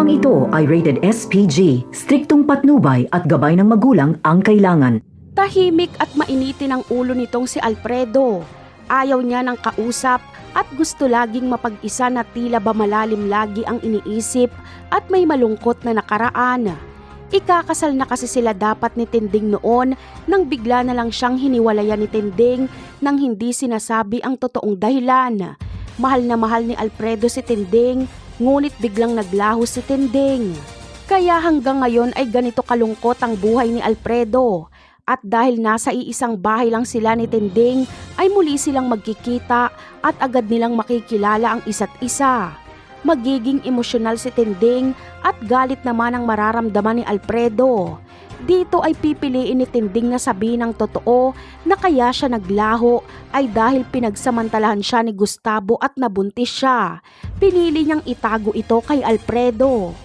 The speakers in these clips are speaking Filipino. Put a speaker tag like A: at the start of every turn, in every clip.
A: Programang ito ay rated SPG, striktong patnubay at gabay ng magulang ang kailangan.
B: Tahimik at mainitin ang ulo nitong si Alfredo. Ayaw niya ng kausap at gusto laging mapag-isa na tila ba malalim lagi ang iniisip at may malungkot na nakaraan. Ikakasal na kasi sila dapat ni Tinding noon nang bigla na lang siyang hiniwalayan ni Tinding nang hindi sinasabi ang totoong dahilan. Mahal na mahal ni Alfredo si Tinding, ngunit biglang naglaho si Tinding. Kaya hanggang ngayon ay ganito kalungkot ang buhay ni Alfredo. At dahil nasa iisang bahay lang sila ni Tinding, ay muli silang magkikita at agad nilang makikilala ang isa't isa. Magiging emosyonal si Tinding at galit naman ang mararamdaman ni Alfredo. Dito ay pipiliin ni Tinding na sabihin ng totoo na kaya siya naglaho ay dahil pinagsamantalahan siya ni Gustavo at nabuntis siya. Pinili niyang itago ito kay Alfredo.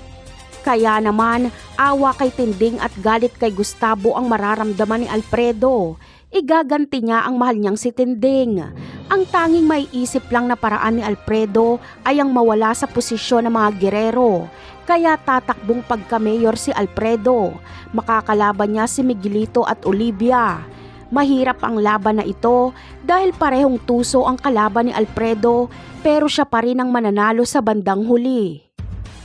B: Kaya naman, awa kay Tinding at galit kay Gustavo ang mararamdaman ni Alfredo. Igaganti niya ang mahal niyang si Tinding. Ang tanging maiisip lang na paraan ni Alfredo ay ang mawala sa posisyon ng mga gerero. Kaya tatakbong pagka-mayor si Alfredo. Makakalaban niya si Miguelito at Olivia. Mahirap ang laban na ito dahil parehong tuso ang kalaban ni Alfredo pero siya pa rin ang mananalo sa bandang huli.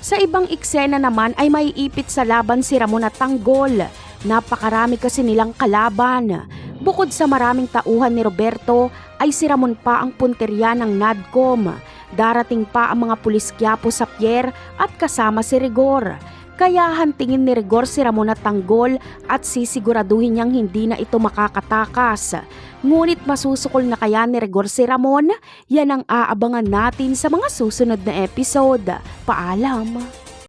B: Sa ibang eksena naman ay maiipit sa laban si Ramon at Tanggol. Napakarami kasi nilang kalaban. Bukod sa maraming tauhan ni Roberto ay si Ramon pa ang punterya ng NADCOM. Darating pa ang mga pulis Quiapo sa Pier at kasama si Rigor. Kaya hantingin ni Rigor si Ramon at Tanggol at sisiguraduhin niyang hindi na ito makakatakas. Ngunit masusukol na kaya ni Rigor si Ramon? Yan ang aabangan natin sa mga susunod na episode. Paalam!